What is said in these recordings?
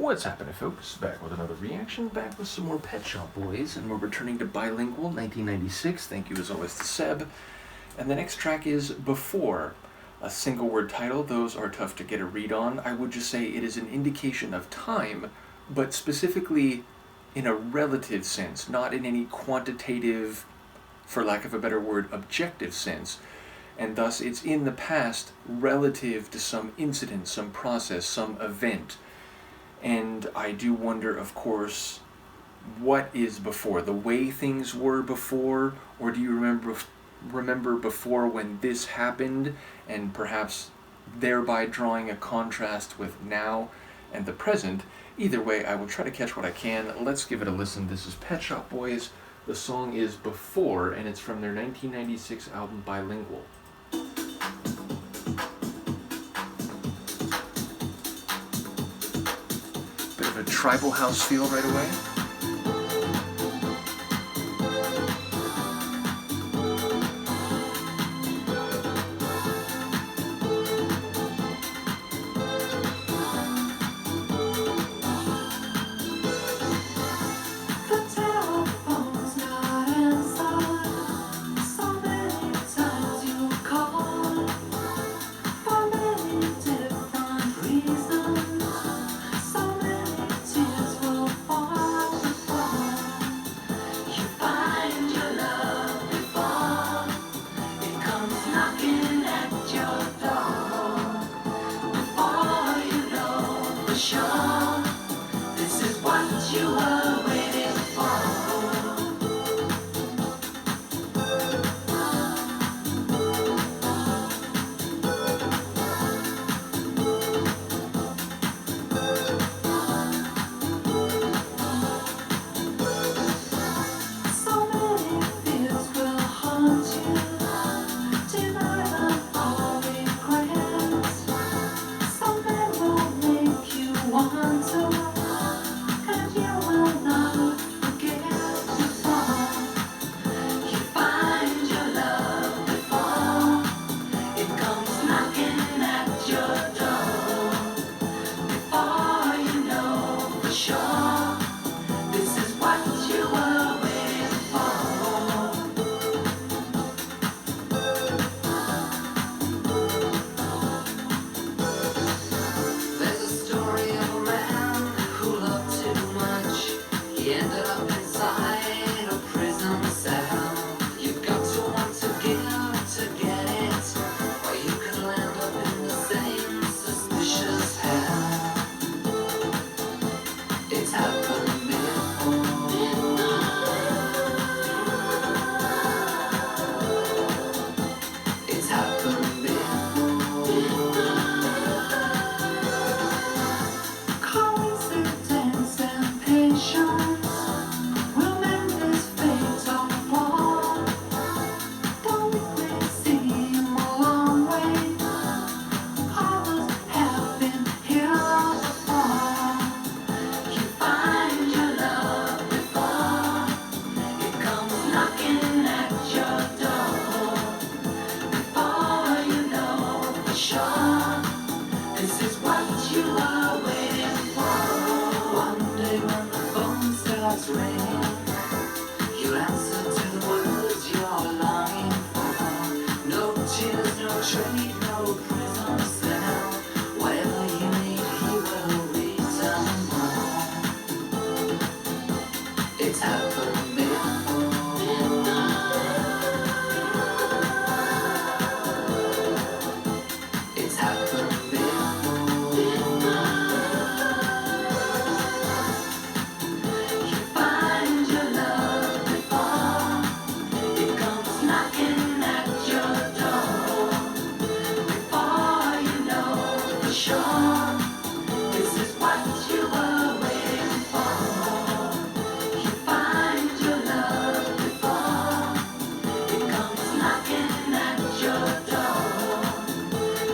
What's happening, folks? Back with another reaction, back with some more Pet Shop Boys, and we're returning to Bilingual, 1996. Thank you as always to Seb. And the next track is Before, a single word title. Those are tough to get a read on. I would just say it is an indication of time, but specifically in a relative sense, not in any quantitative, for lack of a better word, objective sense. And thus it's in the past relative to some incident, some process, some event. And I do wonder, of course, what is before? The way things were before? Or do you remember before when this happened, and perhaps thereby drawing a contrast with now and the present? Either way, I will try to catch what I can. Let's give it a listen. This is Pet Shop Boys. The song is Before, and it's from their 1996 album Bilingual. A tribal house feel right away. Sure, this is what you were waiting for. So many fears will haunt you, deny them all regrets. Some men will make you want to, and you will not forget before you find your love. Before it comes knocking at your door, before you know for sure this is what you were waiting for. There's a story of a man who loved too much. He ended up inside a prison cell. You've got to want to give to get it, or you could land up in the same suspicious hell. It's happened before. It's happened before. Coincidence and patience will mend this fatal flaw. Though it may seem a long way, others have been here before. You find your love before it comes knocking at your door. Before you know for sure, this is what you are waiting for. One day when the phone starts ringing, you answer to the words you're longing for. No tears, no trade, no prison cell. Whatever you need, he will return home. It's happened before. It's happened before. You find your love before it comes knocking at your door. Before you know for sure, this is what you were waiting for. You find your love before it comes knocking at your door.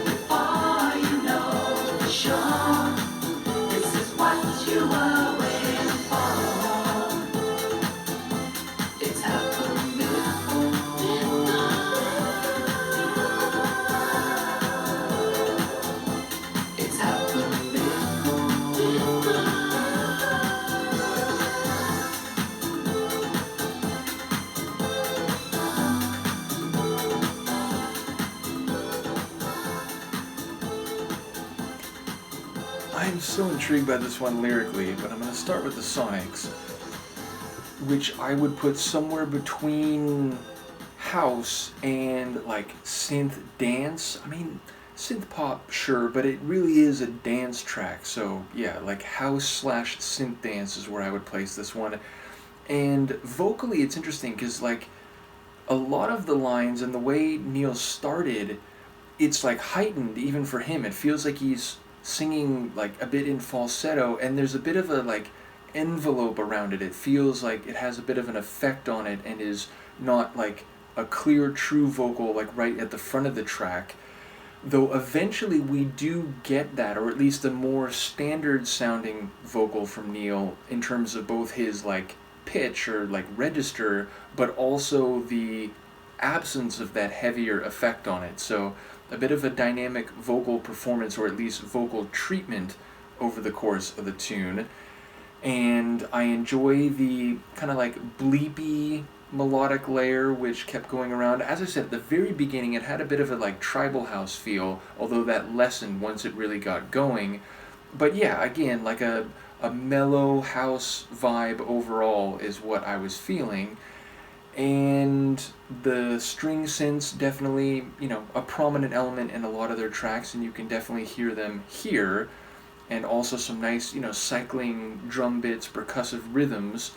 Before you know for sure, this is what you were waiting for. It's happened before. It's happened before. so intrigued by this one lyrically, but I'm going to start with the sonics, which I would put somewhere between house and like synth dance. I mean, synth pop, sure, but it really is a dance track. So yeah, like house slash synth dance is where I would place this one. And vocally, it's interesting because like a lot of the lines and the way Neil started, it's like heightened even for him. It feels like he's singing like a bit in falsetto, and there's a bit of a like envelope around it. It feels like it has a bit of an effect on it and is not like a clear, true vocal like right at the front of the track. Though eventually we do get that, or at least a more standard sounding vocal from Neil in terms of both his like pitch or like register, but also the absence of that heavier effect on it. So a bit of a dynamic vocal performance, or at least vocal treatment over the course of the tune. And I enjoy the kind of like bleepy melodic layer which kept going around. As I said at the very beginning, it had a bit of a like tribal house feel, although that lessened once it really got going. But yeah, again, like a mellow house vibe overall is what I was feeling. And the string synths definitely, a prominent element in a lot of their tracks, and you can definitely hear them here. And also some nice, cycling drum bits, percussive rhythms.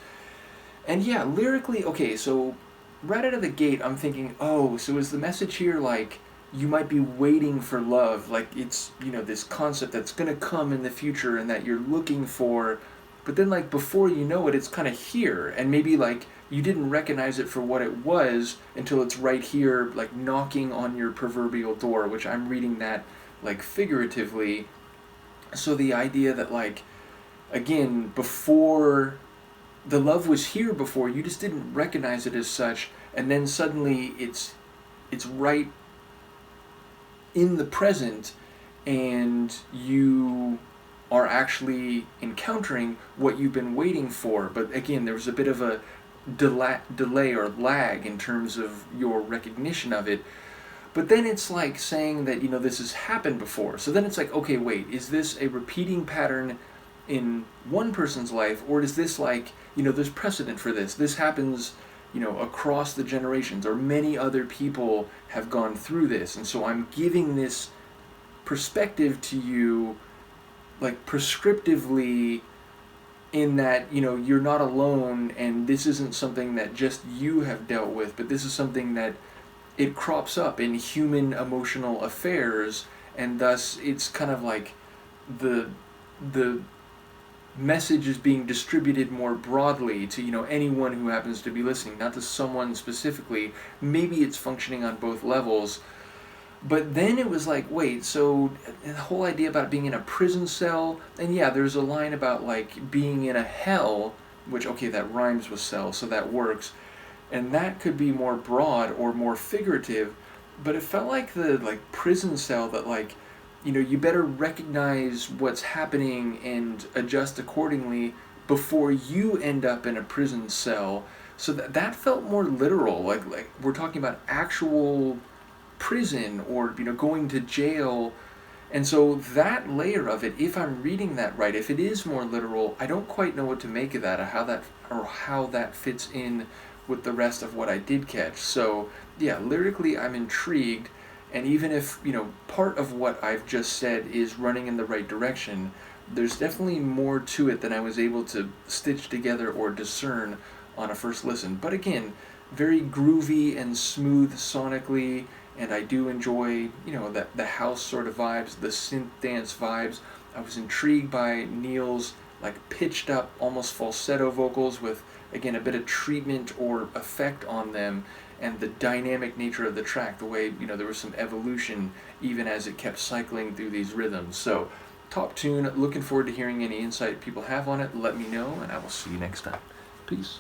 And yeah, lyrically, okay, so right out of the gate, I'm thinking, oh, so is the message here like you might be waiting for love, like it's, this concept that's going to come in the future and that you're looking for, but then like before you know it, it's kind of here, and maybe like you didn't recognize it for what it was until it's right here, like knocking on your proverbial door, which I'm reading that like figuratively. So the idea that like, again, before the love was here before, you just didn't recognize it as such, and then suddenly it's right in the present, and you are actually encountering what you've been waiting for. But again, there was a bit of a delay or lag in terms of your recognition of it. But then it's like saying that, this has happened before. So then it's like, okay, wait, is this a repeating pattern in one person's life, or is this like, there's precedent for this? This happens, across the generations, or many other people have gone through this. And so I'm giving this perspective to you, like prescriptively, in that, you're not alone, and this isn't something that just you have dealt with, but this is something that it crops up in human emotional affairs, and thus it's kind of like the message is being distributed more broadly to anyone who happens to be listening, not to someone specifically. Maybe it's functioning on both levels. But then it was like, wait, so the whole idea about being in a prison cell, and yeah, there's a line about like being in a hell, which, okay, that rhymes with cell, so that works, and that could be more broad or more figurative, but it felt like the like prison cell that like, you better recognize what's happening and adjust accordingly before you end up in a prison cell. So that felt more literal, like we're talking about actual prison, or going to jail. And so that layer of it, if I'm reading that right, if it is more literal, I don't quite know what to make of that, or how that fits in with the rest of what I did catch. So yeah, lyrically I'm intrigued. And even if, part of what I've just said is running in the right direction, there's definitely more to it than I was able to stitch together or discern on a first listen. But again, very groovy and smooth sonically, and I do enjoy, the house sort of vibes, the synth dance vibes. I was intrigued by Neil's like pitched up, almost falsetto vocals with, again, a bit of treatment or effect on them, and the dynamic nature of the track, the way, there was some evolution even as it kept cycling through these rhythms. So, top tune, looking forward to hearing any insight people have on it. Let me know, and I will see you next time. Peace.